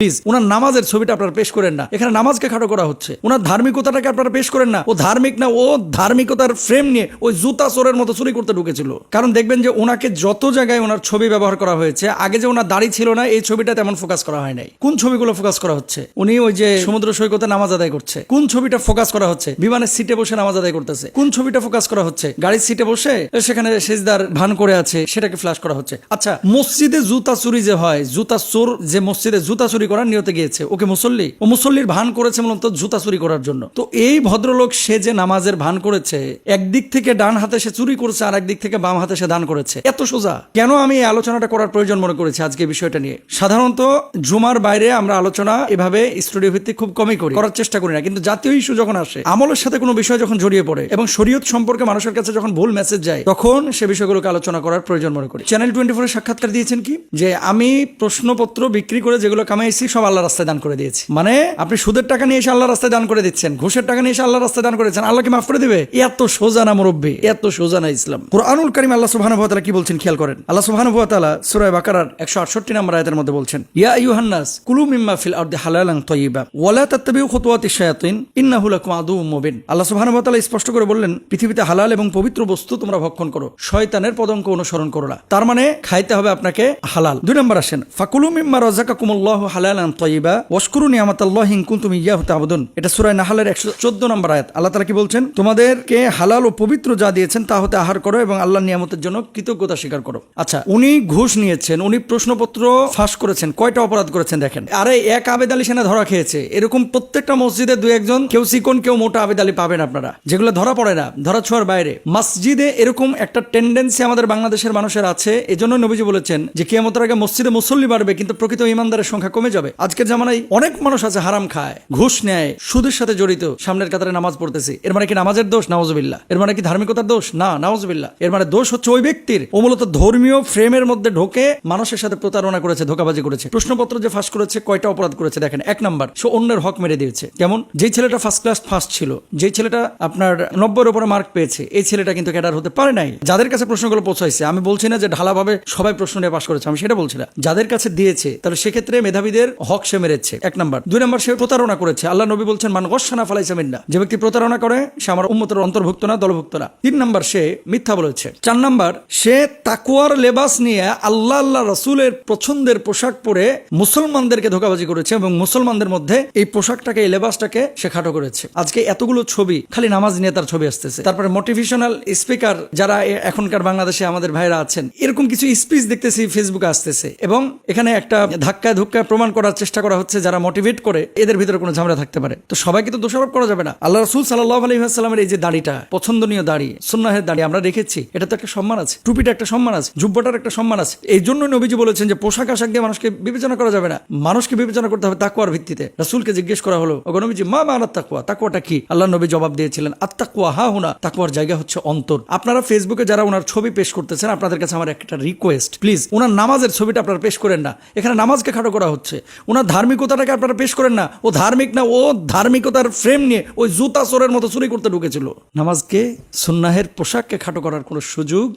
Please ওনার নামাজের ছবিটা আপনারা পেশ করেন না, এখানে নামাজকে খাটো করা হচ্ছে। ওনার ধার্মিকতাটাকে আপনারা পেশ করেন না, ও ধার্মিক না, ও ধার্মিকতার ফ্রেম নিয়ে ওই জুতা চোরের মতো চুরি করতে ঢুকেছিল। কারণ দেখবেন যে ওনাকে যত জায়গায় ওনার ছবি ব্যবহার করা হয়েছে, আগে যে ওনার দাড়ি ছিল না এই ছবিটা তেমন ফোকাস করা হয় নাই। কোন ছবিগুলো ফোকাস করা হচ্ছে? উনি ওই যে সমুদ্র সৈকতে নামাজ আদায় করছে, কোন ছবিটা ফোকাস করা হচ্ছে? বিমানের সিটে বসে নামাজ আদায় করতেছে, কোন ছবিটা ফোকাস করা হচ্ছে? গাড়ির সিটে বসে সেখানে সেজদার ভান করে আছে, সেটাকে ফ্ল্যাশ করা হচ্ছে। আচ্ছা, মসজিদে জুতা চুরি যে হয়, জুতা চোর যে মসজিদে জুতা চুরি করার নিয়তে গিয়েছে, ওকে মুসল্লি, ও মুসল্লির ভান করেছে মূলত জুতা চুরি করার জন্য। তো এই ভদ্রলোক সে যে নামাজের ভান করেছে, একদিক থেকে ডান হাতে সে চুরি করছে আর একদিক থেকে বাম হাতে সে দান করেছে। এত সোজা কেন আমি এই আলোচনাটা করার প্রয়োজন মনে করেছি আজকে বিষয়টা নিয়ে? সাধারণত জুমার বাইরে আমরা আলোচনা এভাবে স্টুডিও ভিত্তিক খুব কমই করি, করার চেষ্টা করি না। কিন্তু জাতীয় ইস্যু যখন আসে, আমলের সাথে কোনো বিষয় যখন জড়িয়ে পড়ে এবং শরীয়ত সম্পর্কে মানুষের কাছে যখন ভুল মেসেজ যায়, তখন সে বিষয়গুলোকে আলোচনা করার প্রয়োজন মনে করি। চ্যানেল 24 এর সাক্ষাৎকার দিয়েছেন কি যে আমি প্রশ্নপত্র বিক্রি করে যেগুলো কামাইছি সব আল্লাহর রাস্তায় দান করে দিয়েছি। মানে আপনি সুদের টাকা নিয়ে এসে আল্লাহর রাস্তায় দান করে দিচ্ছেন, ঘুষের টাকা নিয়ে এসে আল্লাহর রাস্তায় দান করেছেন, আল্লাহকে মাফ করে দিবে? এত সোজা না মুরব্বী, এত সোজা না ইসলাম। কুরআনুল কারীম আল্লাহ সুবহানাহু ওয়া তাআলা কি বলছেন খেয়াল করেন। আল্লাহ সুবহানাহু ওয়া তাআলা সূরা বাকারার 168 নম্বর আয়াতের মধ্যে বলছেন, ইয়া আইয়ুহান নাস কুলু মিম্মা ফিল আরদি হালালান তাইয়্যিবা ওয়া লা তাত্তাবিউ খুতুওয়াতিশ শায়াতিন ইন্নাহু লাকুম আদুউম মুবিন। আল্লাহ সুবহানাহু ওয়া তাআলা স্পষ্ট করে বললেন, পৃথিবীতে হালাল এবং পবিত্র বস্তু তোমরা ভক্ষণ করো, শয়তানের পদঙ্ক অনুসরণ করো না। তার মানে খাইতে হবে আপনাকে হালাল। 2 নম্বর আসেন, ফাকুলু মিম্মা রাযাকাকুমুল্লাহু হালালান তাইয়্যিবা ওয়াশকুরু নি'মাতাল্লাহি ইন কুনতুম ইয়্যাহু তা'বুদুন। এটা সূরা নাহলের 114 নম্বর আয়াত। আল্লাহ তাআলা কি বলছেন? তোমাদেরকে হালাল ও পবিত্র যা দিয়েছেন তা হতে আহার করো এবং আল্লাহর নিয়ামতের জন্য কৃতজ্ঞতা স্বীকার করো। আচ্ছা, উনি ঘুষ নিয়েছেন, উনি প্রশ্নপত্র ফাঁস করেছেন, কয়টা অপরাধ করেছেন দেখেন। আরে এক আবেদ আলী সেনা ধরা খেয়েছে, এরকম প্রত্যেকটা মসজিদে 2-1 কেউ চিকন কেউ মোটা আবেদ আলী পাবেন আপনারা, যেগুলো ধরা পড়ে না, ধরা ছোঁয়ার বাইরে। মসজিদে এরকম একটা টেন্ডেন্সি আমাদের বাংলাদেশের মানুষের আছে। এজন্য নবীজি বলেছেন যে কিয়ামতের আগে মসজিদে মুসল্লি বাড়বে কিন্তু প্রকৃত ইমানদারের সংখ্যা কমে যাবে। আজকের জামানায় অনেক মানুষ আছে হারাম খায়, ঘুষ নেয়, সুদের সাথে জড়িত, সামনের কাতারে নামাজ পড়তেছে। এর মানে কি নামাজের দোষ? নাউজুবিল্লাহ। এর মানে কি ধার্মিকতার দোষ? না, নাউজুবিল্লাহ। এর মানে দোষ হচ্ছে ওই ব্যক্তির, ও মূলত ধর্মীয় ফ্রেমের মধ্যে ঢোকে মানুষের সাথে প্রতারণা করেছে, ধোঁকাবাজি করেছে। প্রশ্নপত্র যে ফাঁস করেছে, কয়টা অপরাধ করেছে দেখেন। 1 নাম্বার, সে অন্যের হক মেরে দিয়েছে। কেমন? যেই ছেলেটা ফার্স্ট ক্লাস ফার্স্ট ছিল, যেই ছেলেটা আপনার 90-এর উপরে মার্ক পেয়েছে, এই ছেলেটা কিন্তু ক্যাডার হতে পারে নাই। যাদের কাছে প্রশ্নগুলো পৌঁছাইছে, আমি বলছি না যে ঢালাভাবে সবাই প্রশ্ন নিয়ে পাশ করেছে, আমি সেটা বলছি না। যাদের কাছে দিয়েছে, তাহলে সেক্ষেত্রে মেধাবীদের হক সে মেরেছে। 1 নাম্বার। 2 নাম্বার, সে প্রতারণা করেছে। আল্লাহ নবী বলছেন, মান গশশানা ফালাইসা মিন্না। যে ব্যক্তি প্রতারণা করে সে আমার উম্মতের অন্তর্ভুক্ত না, দলভুক্ত না। 3 নাম্বার, সে মিথ্যা বলেছে। 4 নাম্বার, সে তাকওয়ার লেবাস নিয়ে আল্লাহ রাসূলের পছন্দের পোশাক পরে মুসলমানদেরকে ধোঁকাবাজি করেছে এবং মুসলমানদের মধ্যে এই পোশাকটাকে, এই লেবাসটাকে সে খাটো করেছে। আজকে এতগুলো ছবি, খালি নামাজ নিয়ে তার ছবি আসতেছে। তারপরে মোটিভেশনাল স্পিকার যারা এখনকার বাংলাদেশে আমাদের ভাইরা আছেন, এরকম কিছু স্পিচ দেখতেছি ফেসবুকে আসতেছে এবং এখানে একটা ধাক্কায় ধুক্কায় প্রমাণ করার চেষ্টা করা হচ্ছে যারা মোটিভেট করে এদের ভিতরে কোনো ঝামেলা থাকতে পারে। তো সবাইকে তো দোষারোপ করা যাবে না। আল্লাহ রাসূল সাল্লাল্লাহু আলাইহি ওয়াসাল্লামের এই যে দাড়িটা, পছন্দনীয় দাড়ি, সুন্নাহের দাড়ি আমরা রেখেছি, এটা তো একটা সম্মান আছে। টুপিটা একটা সম্মান আছে, জুব্বাটার একটা সম্মান আছে। এই জন্য নবীজি বলেছেন যে পোশাক আশাক দিয়ে মানুষকে বিবেচনা করা যাবে না, মানুষকে বিবেচনা করতে হবে তাকওয়ার ভিত্তিতে। রাসূলকে জিজ্ঞেস করা হলো, ওগো নবীজি, মা মানাত তাকওয়া, তাকওয়াটা কি? আল্লাহ নবী জবাব দিয়েছিলেন, আত তাকওয়া হা হুনা, তাকওয়ার জায়গা হচ্ছে অন্তর। আপনারা ফেসবুকে যারা ওনার ছবি পেশ করতেছেন, আপনাদের কাছে আমার একটা রিকোয়েস্ট, প্লিজ ওনার নামাজের ছবিটা আপনারা পেশ করেন না, এখানে নামাজকে খাটো করা হচ্ছে। ওনার ধার্মিকতাটাকে আপনারা পেশ করেন না, ও ধার্মিক না, ও ধার্মিকতার ফ্রেম নিয়ে ওই জুতা চোরের মতো চুরি করতে ঢুকেছিল। নামাজকে, সুন্নাহের পোশাককে খাটো করার কোনো সুযোগ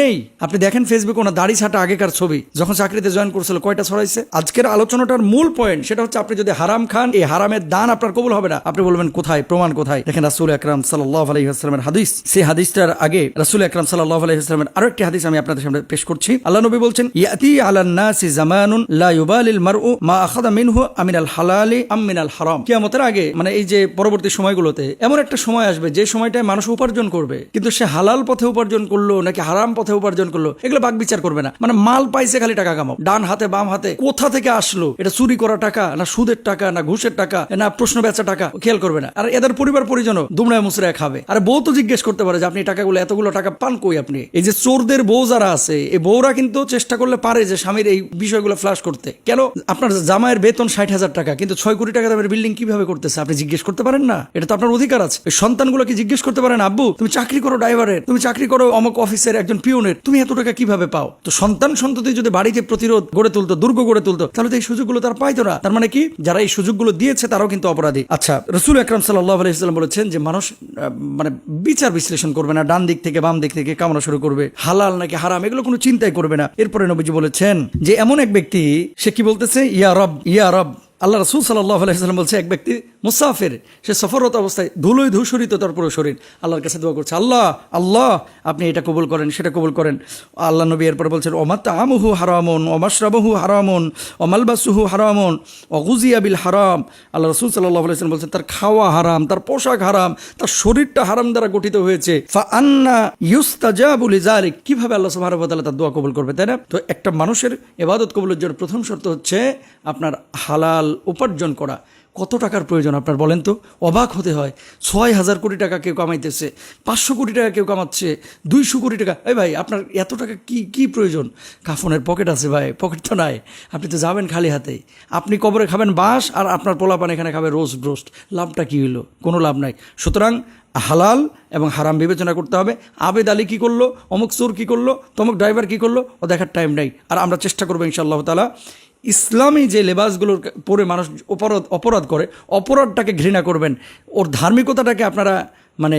নেই। আপনি দেখেন ফেসবুকে ওনার দাড়ি ছাটা আগেকার ছবি, যখন চাকরিতে জয়েন করছিল কয়টা ছড়াইছে। আজকের আলোচনাটার মূল পয়েন্ট সেটা হচ্ছে, আপনি যদি হারাম খান, এই হারামের দান আপনার কবুল হবে না। আপনি বলবেন কোথায়, প্রমাণ কোথায়? দেখেন রাসূল আকরাম সাল্লাল্লাহু আলাইহি ওয়াসাল্লামের হাদিস। সেই হাদিসটার আগে রাসূল আকরাম সাল্লাল্লাহু আলাইহি ওয়াসাল্লামের আরো একটি হাদিস আমি আপনাদের সামনে পেশ করছি। আল্লাহ নবী বলছেন, ইয়াতি আলান নাসি জামানুন লা ইউবালিল মারউ মা আখাযা মিনহু আমিনাল হালালি আম মিনাল হারাম। কিয়ামতের আগে, মানে এই যে পরবর্তী সময়গুলোতে এমন একটা সময় আসবে যে সময়টায় মানুষ উপার্জন করবে, কিন্তু সে হালাল পথে উপার্জন করলো নাকি হারাম পথে উপার্জন করলো এগুলো বাক বিচার করবে না। মানে মাল পাইছে, খালি টাকা কামাও, ডান হাতে বাম হাতে কোথা থেকে আসলো, এটা চুরি করা টাকা না সুদের টাকা না ঘুষের টাকা না প্রশ্ন বেচা টাকা, খেয়াল করবে না। আর এদের পরিবার পরিজনও দুমড়ায় মুচড়ায় খাবে। আর বউ তো জিজ্ঞেস করতে পারে যে আপনি টাকাগুলো, এতগুলো টাকা পান কই আপনি? এই যে চোরদের বউ যারা আছে, এই বউরা কিন্তু চেষ্টা করলে পারে যে স্বামীর এই বিষয়গুলো ফ্লাশ করতে। কেন? আপনার জামাইয়ের বেতন 60,000 টাকা, কিন্তু 6 কোটি টাকা দামের বিল্ডিং কিভাবে করতেছে আপনি জিজ্ঞেস করতে পারেন না? এটা তো আপনার অধিকার আছে। সন্তানগুলো কি জিজ্ঞেস করতে পারেন, আব্বু তুমি চাকরি করো ড্রাইভারের, তুমি চাকরি করো অমুক অফিসের একজন পিওনের, তুমি এত টাকা কিভাবে পাও? তো সন্তান সন্ততি যদি বাড়িতে প্রতিরোধ গড়ে তুলতো, দুর্গ গড়ে তুলতো, তাহলে তো এই সুযোগগুলো তারা পাইতো না। তার মানে কি, যারা এই সুযোগগুলো দিয়েছে তারাও কিন্তু অপরাধী। আচ্ছা, রাসূল আকরাম সাল্লাল্লাহু আলাইহি ওয়াসাল্লাম বলেছেন যে মানুষ মানে বিচার বিশ্লেষণ করবে না, ডান দিক থেকে বাম দিক থেকে কামনা শুরু করবে, হালাল নাকি হারাম এগুলো কোনো চিন্তাই করবে না। এরপরে নবীজি বলেছেন যে এমন এক ব্যক্তি, সে কি বলতেছে, ইয়া রব ইয়া রব, আল্লাহ রাসূল সাল্লাল্লাহু আলাইহি ওয়াসাল্লাম বলছে, এক ব্যক্তি মুসাফির, সে সফররত অবস্থায় ধুলোয় ধূসরিত তার পুরো শরীর, আল্লাহর কাছে দোয়া করছে, আল্লাহ আল্লাহ আপনি এটা কবুল করেন, সেটা কবুল করেন। আল্লাহ নবী এরপর বলছেন, ওমাত্তামুহু হারামুন ওমাশরাবুহু হারামুন ওমালবাসুহু হারামুন ওগুজিয়া বিল হারাম। আল্লাহ রাসূল সাল্লাল্লাহু আলাইহি ওয়াসাল্লাম বলছেন, তার খাওয়া হারাম, তার পোশাক হারাম, তার শরীরটা হারাম দ্বারা গঠিত হয়েছে। ফা আন্না ইউস্তাজাবু লিযালিক, কিভাবে আল্লাহ সুবহানাহু ওয়া তাআলা তার দোয়া কবুল করবে, তাই না? তো একটা মানুষের ইবাদত কবুলের জন্য প্রথম শর্ত হচ্ছে আপনার হালাল উপার্জন করা। কত টাকার প্রয়োজন আপনার বলেন তো? অবাক হতে হয়। 6,000 কোটি টাকা কেউ কামাইতেছে, 500 কোটি টাকা কেউ কামাচ্ছে, 200 কোটি টাকা। এই ভাই, আপনার এত টাকা কি প্রয়োজন? কাফনের পকেট আছে ভাই? পকেট তো নাই, আপনি তো যাবেন খালি হাতেই। আপনি কবরে খাবেন বাঁশ, আর আপনার পোলাপান এখানে খাবে রোস্ট। লাভটা কী হইলো? কোনো লাভ নাই। সুতরাং হালাল এবং হারাম বিবেচনা করতে হবে। আবেদ আলী কী করলো, অমুক চোর কী করলো, তমুক ড্রাইভার কী করলো, ও দেখার টাইম নাই। আর আমরা চেষ্টা করবো ইনশাআল্লাহ তাআলা ইসলামী যে লেবাসগুলোর পরে মানুষ অপরাধ করে, অপরাধটাকে ঘৃণা করবেন। ওর ধার্মিকতাটাকে আপনারা মানে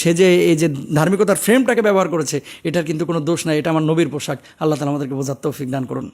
সে যে এই যে ধার্মিকতার ফ্রেমটাকে ব্যবহার করেছে, এটার কিন্তু কোনো দোষ নাই, এটা আমার নবীর পোশাক। আল্লাহ তাআলা আমাদেরকে বোঝার তৌফিক দান করুন।